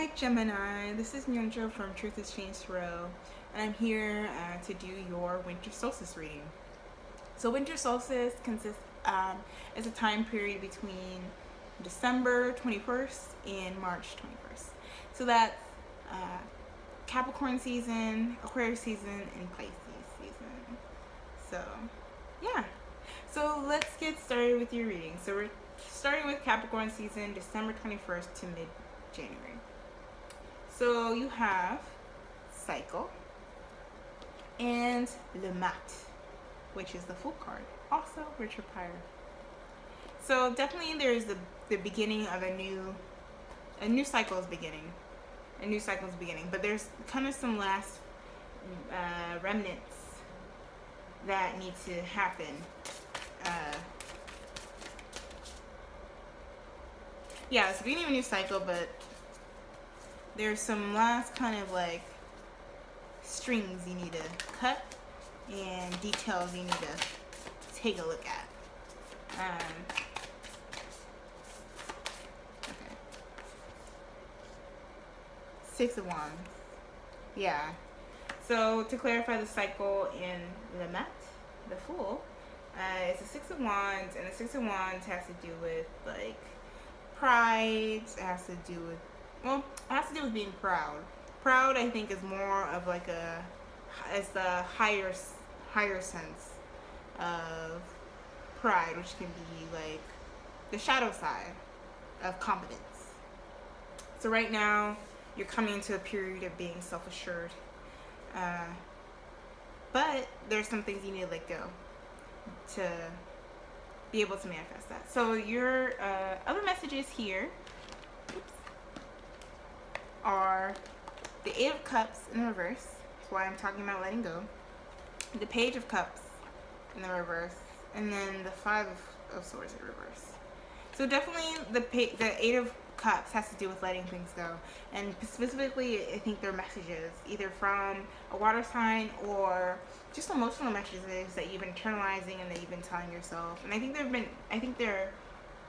Hi Gemini, this is Nyunjo from Truth is Changed Tarot, and I'm here to do your winter solstice reading. So winter solstice is a time period between December 21st and March 21st. So that's Capricorn season, Aquarius season, and Pisces season. So yeah, so let's get started with your reading. So we're starting with Capricorn season, December 21st to mid-January. So you have cycle and le mat, which is the Fool card, also Richard Pryor. So definitely there's the beginning of a new cycle is beginning. A new cycle is beginning, but there's kind of some last remnants that need to happen. Yeah, it's the beginning of a new cycle, but there's some last kind of like strings you need to cut and details you need to take a look at. Okay. Six of Wands. Yeah. So to clarify the cycle in the mat, the Fool, it's a Six of Wands, and the Six of Wands has to do with like pride. It has to do with it has to do with being proud. Proud, I think, is more of like it's the higher sense of pride, which can be like the shadow side of confidence. So right now, you're coming into a period of being self-assured, but there's some things you need to let go to be able to manifest that. So your other messages here are the Eight of Cups in the reverse. That's why I'm talking about letting go. The Page of Cups in the reverse, and then the Five of Swords in reverse. So definitely the Eight of Cups has to do with letting things go, and specifically I think they're messages either from a water sign or just emotional messages that you've been internalizing and that you've been telling yourself. And I think they're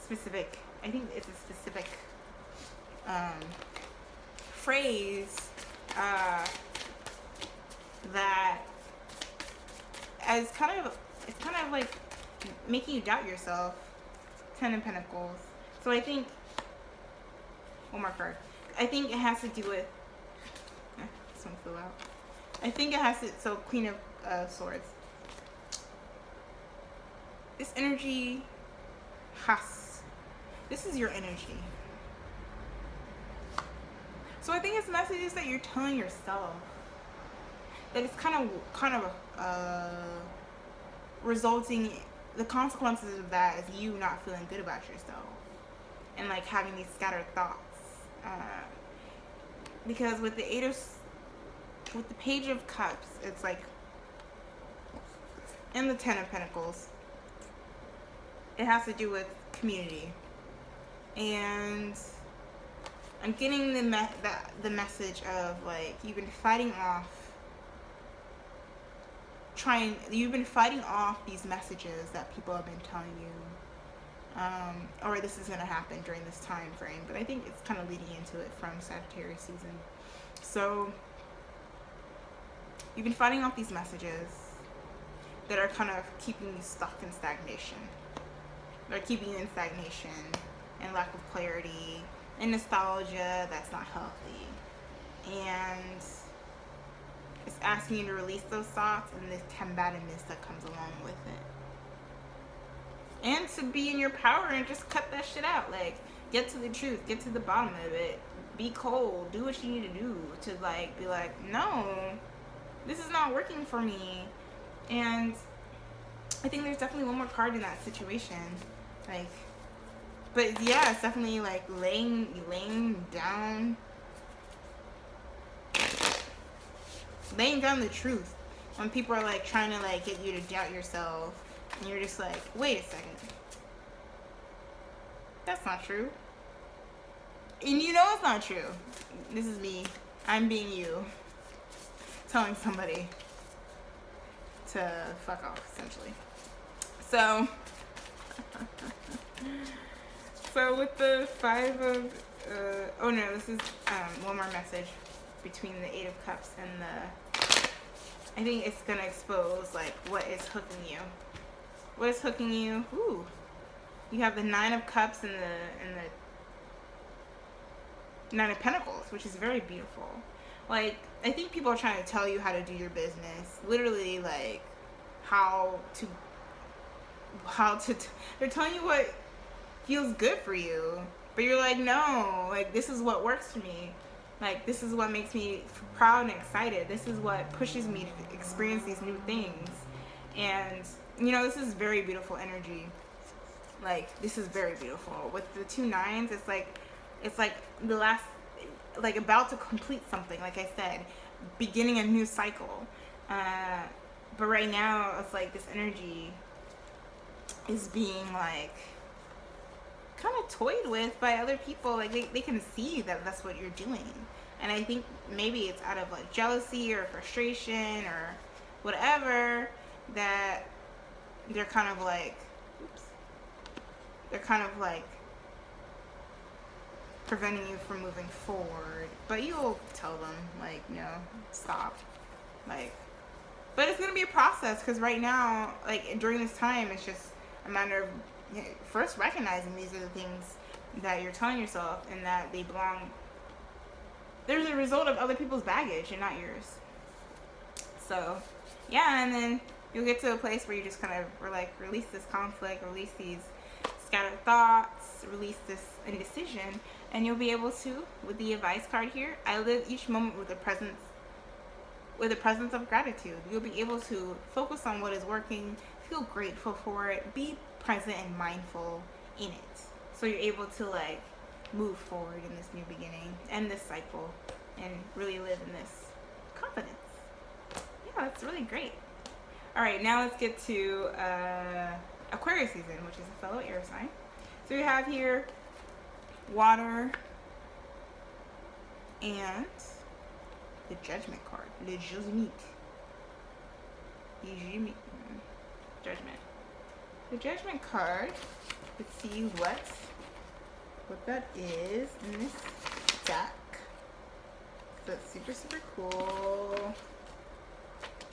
specific. I think it's a specific phrase that it's kind of like making you doubt yourself. Ten of Pentacles. So I think one more card. I think it has to do with this one flew out. I think it has to. So Queen of Swords. This energy this is your energy. So I think it's messages that you're telling yourself that it's kind of resulting. The consequences of that is you not feeling good about yourself and like having these scattered thoughts. Because with the Page of Cups, it's like, and the Ten of Pentacles, it has to do with community, and I'm getting the message of like you've been fighting off these messages that people have been telling you, or this is going to happen during this time frame, but I think it's kind of leading into it from Sagittarius season. So you've been fighting off these messages that are kind of keeping you stuck in stagnation. They're keeping you in stagnation and lack of clarity and nostalgia that's not healthy, and it's asking you to release those thoughts and this combativeness that comes along with it, and to be in your power and just cut that shit out. Like, get to the truth, get to the bottom of it, be cold, do what you need to do to like be like, no, this is not working for me. And I think there's definitely one more card in that situation, like, but yeah, it's definitely like laying down the truth when people are like trying to like get you to doubt yourself, and you're just like, wait a second, that's not true, and you know it's not true. This is me, I'm being you, telling somebody to fuck off, essentially. So with the Five of Oh no, this is one more message between the Eight of Cups and the. I think it's gonna expose like what is hooking you. What is hooking you? Ooh, you have the Nine of Cups and the Nine of Pentacles, which is very beautiful. Like, I think people are trying to tell you how to do your business. Literally, like how to. They're telling you what feels good for you, but you're like, no, like this is what works for me. Like, this is what makes me proud and excited. This is what pushes me to experience these new things. And, you know, this is very beautiful energy. Like, this is very beautiful. With the two nines, it's like the last, like about to complete something, like I said, beginning a new cycle. But right now, it's like this energy is being like kind of toyed with by other people. Like they can see that that's what you're doing, and I think maybe it's out of like jealousy or frustration or whatever that they're kind of like preventing you from moving forward. But you'll tell them like, no, stop. Like, but it's gonna be a process, because right now, like during this time, it's just a matter of first recognizing these are the things that you're telling yourself and that they belong. There's a result of other people's baggage and not yours. So, yeah, and then you'll get to a place where you just kind of release this conflict, release these scattered thoughts, release this indecision, and you'll be able to, with the advice card here, I live each moment with a presence of gratitude. You'll be able to focus on what is working, feel grateful for it, be present and mindful in it. So you're able to like move forward in this new beginning and this cycle and really live in this confidence. Yeah, that's really great. All right, now let's get to Aquarius season, which is a fellow air sign. So we have here water and the Judgment card. Le Judgment. Judgment. The Judgment card. Let's see what that is in this deck. That's super, super cool.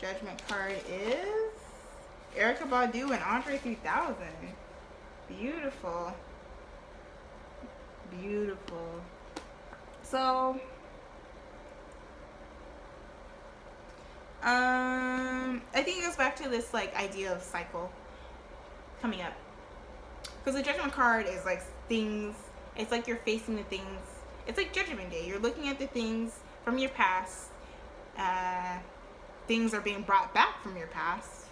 Judgment card is Erykah Badu and Andre 3000. Beautiful. Beautiful. So, I think it goes back to this like idea of cycle coming up, because the Judgment card is like things. It's like you're facing the things. It's like Judgment Day. You're looking at the things from your past. Things are being brought back from your past,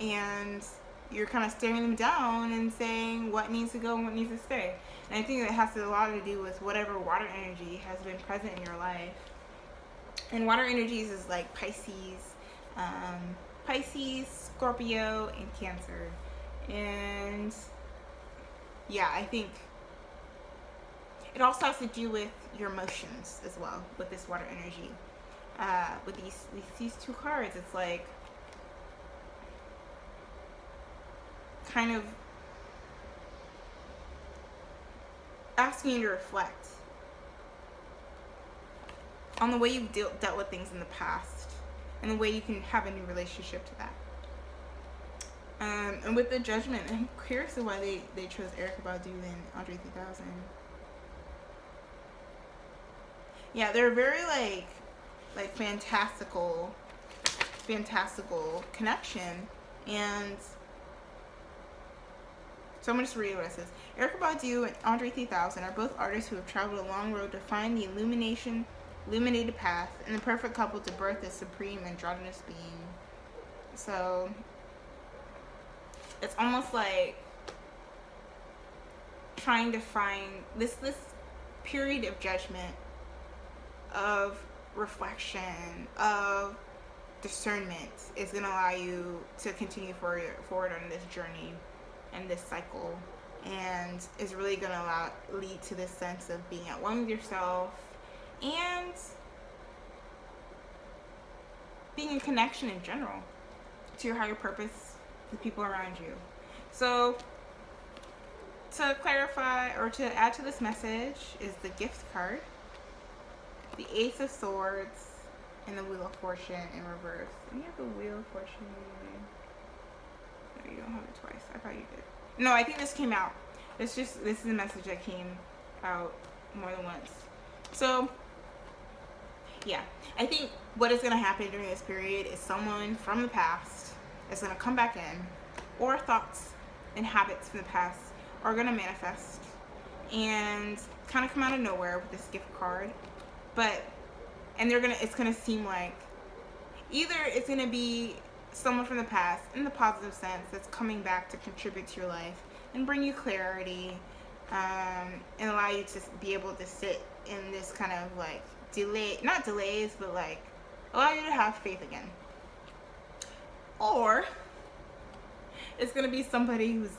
and you're kind of staring them down and saying what needs to go and what needs to stay. And I think that has a lot to do with whatever water energy has been present in your life. And water energies is like Pisces, Scorpio, and Cancer. And yeah, I think it also has to do with your emotions as well with this water energy. With these two cards, it's like kind of asking you to reflect on the way you've dealt with things in the past and the way you can have a new relationship to that. And with the Judgment, I'm curious of why they chose Erykah Badu and Andre 3000. Yeah, they're very like fantastical connection. And so I'm going to just read what it says. Erykah Badu and Andre 3000 are both artists who have traveled a long road to find the illuminated path and the perfect couple to birth a supreme androgynous being. So it's almost like trying to find this period of judgment, of reflection, of discernment is going to allow you to continue forward on this journey and this cycle, and is really going to lead to this sense of being at one with yourself and being in connection in general to your higher purpose, the people around you. So to clarify or to add to this message is the gift card, the Ace of Swords, and the Wheel of Fortune in reverse. And you have the Wheel of Fortune. No, you don't have it twice. I thought you did. No, I think this came out. This is a message that came out more than once. So, yeah. I think what is going to happen during this period is someone from the past is going to come back in, or thoughts and habits from the past are going to manifest and kind of come out of nowhere with this gift card. And it's going to seem like either it's going to be someone from the past in the positive sense that's coming back to contribute to your life and bring you clarity, and allow you to be able to sit in this kind of like not delays, but like allow you to have faith again. Or it's going to be somebody who's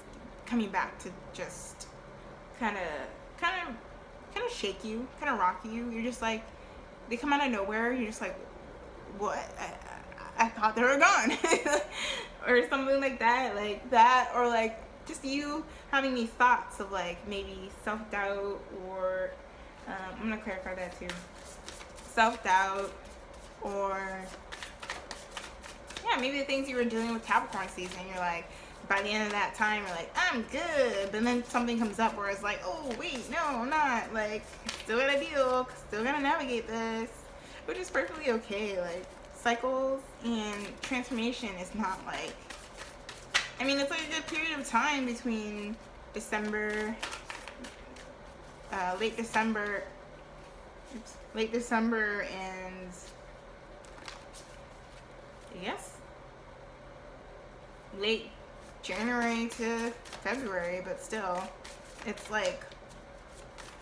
coming back to just kind of shake you, kind of rock you. You're just like, they come out of nowhere. You're just like, what? I thought they were gone. Or something like that. Or like just you having these thoughts of like maybe self-doubt, or I'm going to clarify that too. Self-doubt, or yeah, maybe the things you were dealing with Capricorn season, you're like, by the end of that time, you're like, I'm good. But then something comes up where it's like, oh, wait, no, I'm not. Like, still gotta deal, still gotta navigate this, which is perfectly okay. Like, cycles and transformation is not like, I mean, it's like a good period of time between late December and, I guess, late January to February, but still, it's like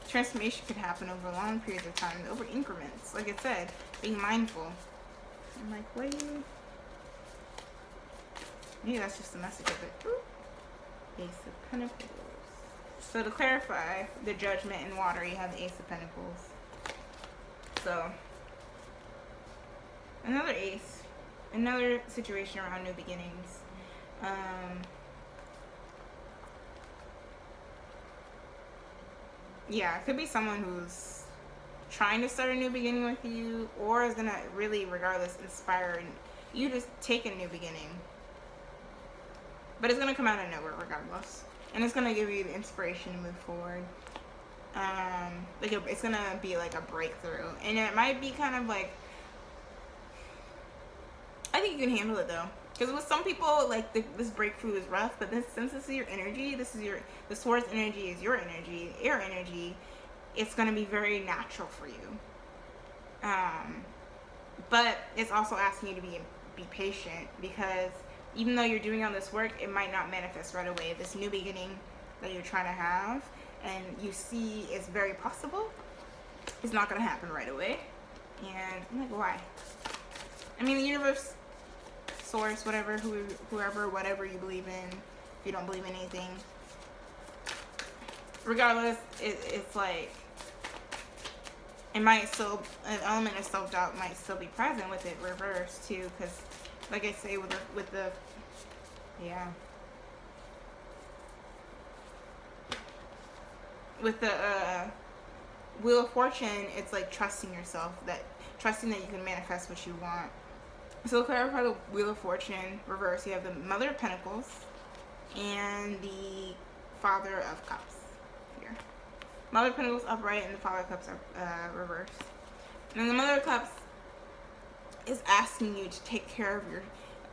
transformation can happen over long periods of time, over increments. Like I said, being mindful. I'm like, what do you? Maybe that's just the message of it. Ooh. Ace of Pentacles. So to clarify, the Judgment in water, you have the Ace of Pentacles. So another ace, another situation around new beginnings. Yeah, it could be someone who's trying to start a new beginning with you, or is gonna really, regardless, inspire you to take a new beginning. But it's gonna come out of nowhere regardless, and it's gonna give you the inspiration to move forward. It's gonna be like a breakthrough, and it might be kind of like, I think you can handle it though. Because with some people, like, this breakthrough is rough, but since this is your energy, the source energy is your energy, air energy, it's going to be very natural for you. But it's also asking you to be patient, because even though you're doing all this work, it might not manifest right away. This new beginning that you're trying to have, and you see is very possible, it's not going to happen right away. And I'm like, why? I mean, the universe, source, whatever, whoever, whatever you believe in, if you don't believe in anything, regardless, it's like, it might still, an element of self-doubt might still be present with it reversed too, because like I say, with the Wheel of Fortune, it's like trusting yourself, trusting that you can manifest what you want. So to clarify the Wheel of Fortune reverse, you have the Mother of Pentacles and the Father of Cups here. Mother of Pentacles upright and the Father of Cups are reversed. And the Mother of Cups is asking you to take care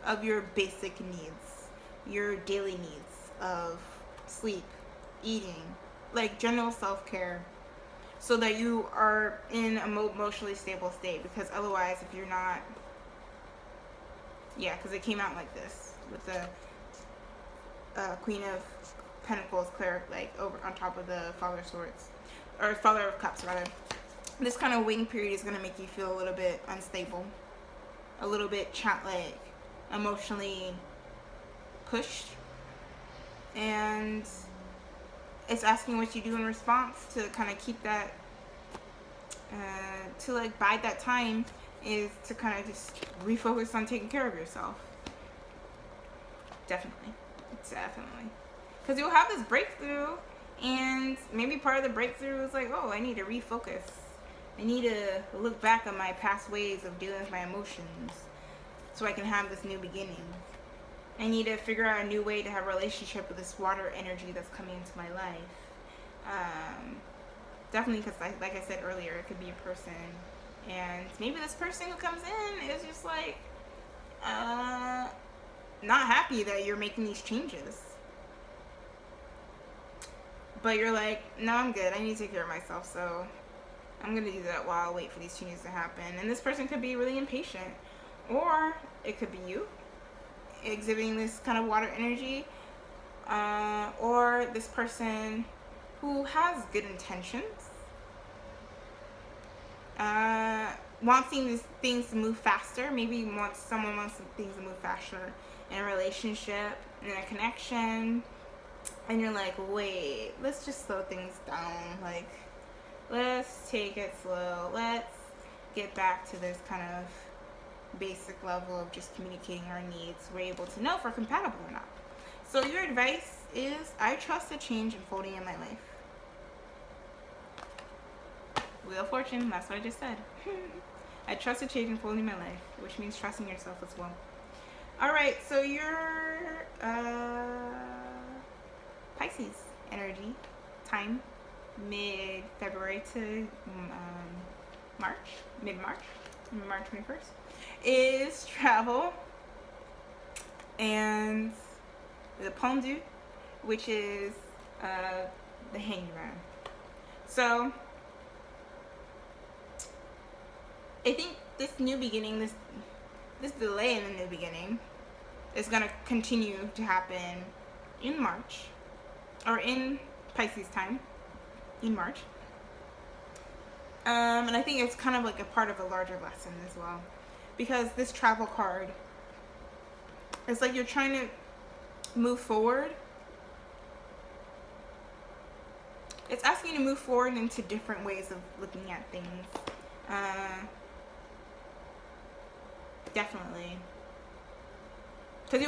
of your basic needs, your daily needs of sleep, eating, like general self-care, so that you are in a emotionally stable state. Because otherwise, if you're not, because it came out like this with the Queen of Pentacles, like over on top of the Father of Swords, or Father of Cups rather. This kind of waiting period is going to make you feel a little bit unstable, a little bit like emotionally pushed, and it's asking what you do in response to kind of keep that, to like bide that time, is to kind of just refocus on taking care of yourself. Definitely. Because you'll have this breakthrough, And maybe part of the breakthrough is like, oh, I need to refocus. I need to look back on my past ways of dealing with my emotions so I can have this new beginning. I need to figure out a new way to have a relationship with this water energy that's coming into my life. Definitely, because like I said earlier, it could be a person. And maybe this person who comes in is just like, not happy that you're making these changes. But you're like, no, I'm good. I need to take care of myself, so I'm going to do that while I wait for these changes to happen. And this person could be really impatient. Or it could be you exhibiting this kind of water energy. Or this person who has good intentions. Wants things to move faster. Maybe someone wants things to move faster in a relationship, in a connection. And you're like, wait, let's just slow things down. Like, let's take it slow. Let's get back to this kind of basic level of just communicating our needs. We're able to know if we're compatible or not. So your advice is, I trust the change unfolding in my life. Wheel of Fortune, that's what I just said. I trust the change unfolding in my life, which means trusting yourself as well. Alright, so your Pisces energy, time, mid-February to mid-March 21st, is travel and the Pendu, which is the Hangman. So I think this new beginning, this delay in the new beginning is going to continue to happen in March, or in Pisces time, in March. And I think it's kind of like a part of a larger lesson as well. Because this travel card, it's like you're trying to move forward. It's asking you to move forward into different ways of looking at things. Definitely. Because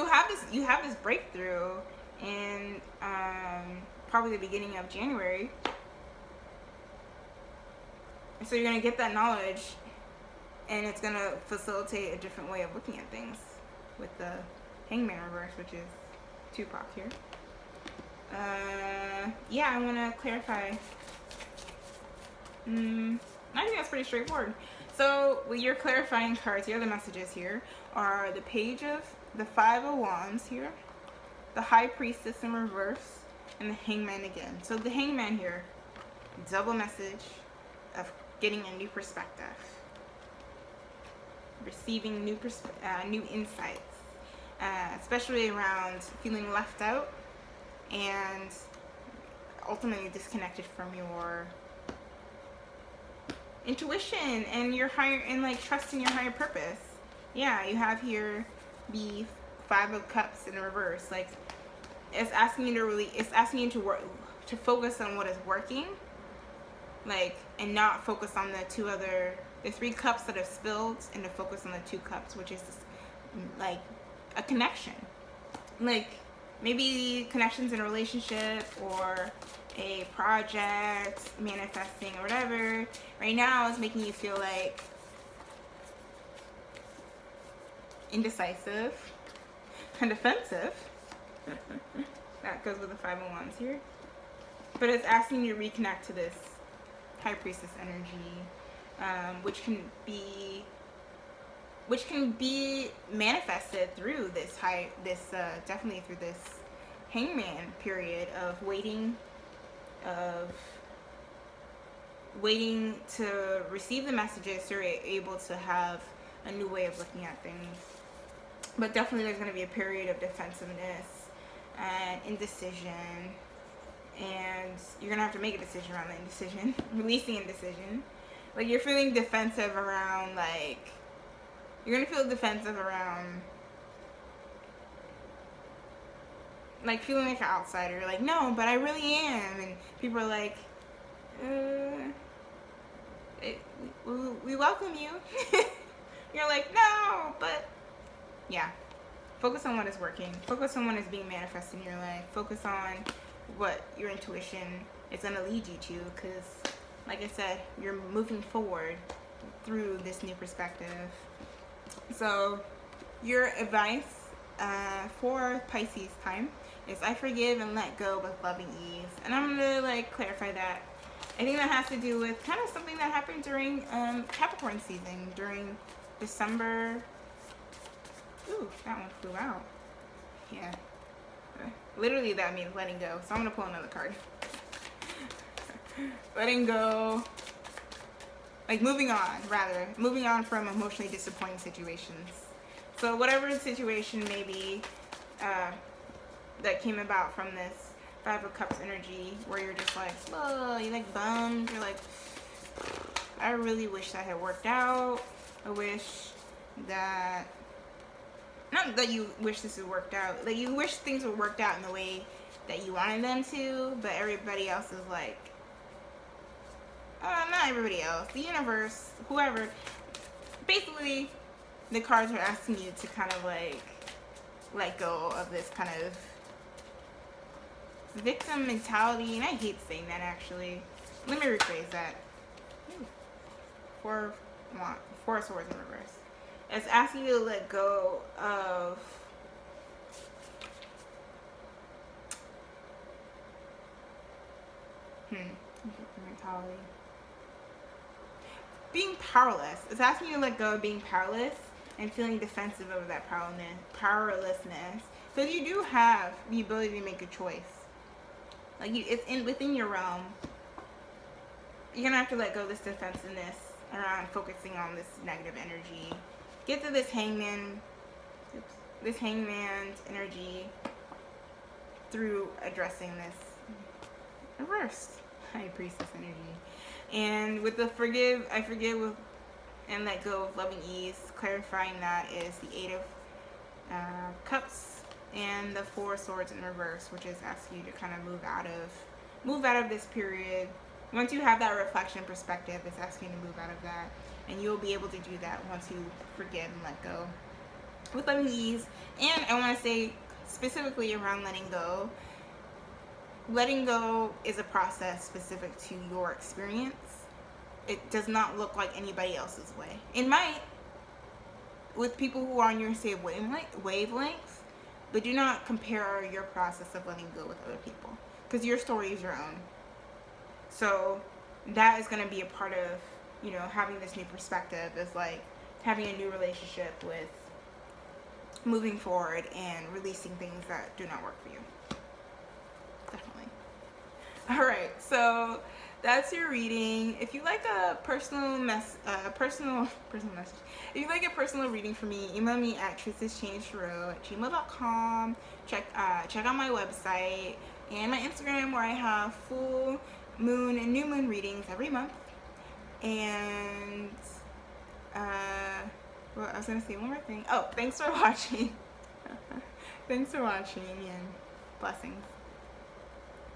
you have this breakthrough in probably the beginning of January. So you're going to get that knowledge, and it's going to facilitate a different way of looking at things with the Hangman reverse, which is Tupac here. Yeah, I want to clarify. I think that's pretty straightforward. So with your clarifying cards, the other messages here are the Page of the Five of Wands here, the High Priestess in reverse, and the Hangman again. So the Hangman here, double message of getting a new perspective, receiving new insights, especially around feeling left out and ultimately disconnected from your intuition and your higher, and like trusting your higher purpose. Yeah, you have here the Five of Cups in reverse. Like, it's asking you to work, to focus on what is working, like, and not focus on the three cups that have spilled, and to focus on the two cups, which is this, like, a connection. Like, maybe connections in a relationship or a project, manifesting or whatever, right now is making you feel like indecisive and defensive. That goes with the Five of Wands here. But it's asking you to reconnect to this High Priestess energy, which can be manifested through definitely through this Hangman period of waiting to receive the messages, so you're able to have a new way of looking at things. But definitely there's going to be a period of defensiveness and indecision, and you're going to have to make a decision around the indecision, releasing indecision. Like, you're feeling defensive around, like, you're going to feel defensive around, like, feeling like an outsider. You're like, no, but I really am. And people are like, we welcome you. You're like, no, but yeah. Focus on what is working. Focus on what is being manifested in your life. Focus on what your intuition is going to lead you to, because like I said, you're moving forward through this new perspective. So your advice for Pisces time is I forgive and let go with loving ease. And I'm going to clarify that. I think that has to do with kind of something that happened during Capricorn season, during December. Ooh, that one flew out. Yeah. Literally that means letting go. So I'm going to pull another card. Letting go. Moving on from emotionally disappointing situations. So whatever the situation may be that came about from this Five of Cups energy, where you're just oh, you're bummed, you're I really wish that had worked out. I wish that, not that you wish this had worked out, you wish things would worked out in the way that you wanted them to, but everybody else is not everybody else, the universe, whoever. Basically, the cards are asking you to kind of let go of this kind of victim mentality, and I hate saying that actually. Let me rephrase that. Four of Swords in reverse. It's asking you to let go of mentality. Being powerless. It's asking you to let go of being powerless and feeling defensive of that powerlessness. Because you do have the ability to make a choice. It's within your realm. You're gonna have to let go of this defensiveness around focusing on this negative energy. Get to this hangman's energy through addressing this reversed high priestess energy. And with the I forgive with and let go of loving ease, clarifying that is the Eight of Cups and the Four of Swords in reverse, which is asking you to kind of move out of this period. Once you have that reflection perspective, it's asking you to move out of that, and you'll be able to do that once you forgive and let go with loving ease. And I want to say specifically around letting go. Letting go is a process specific to your experience. It does not look like anybody else's way. It might with people who are on your same wavelength, but do not compare your process of letting go with other people, because your story is your own. So that is going to be a part of, having this new perspective, is having a new relationship with moving forward and releasing things that do not work for you. Definitely. All right, so that's your reading. If you like a personal message, if you like a personal reading from me, email me at truthschangedtarot@gmail.com. Check out my website and my Instagram, where I have full moon and new moon readings every month. And I was gonna say one more thing. Oh, thanks for watching. Thanks for watching, and blessings.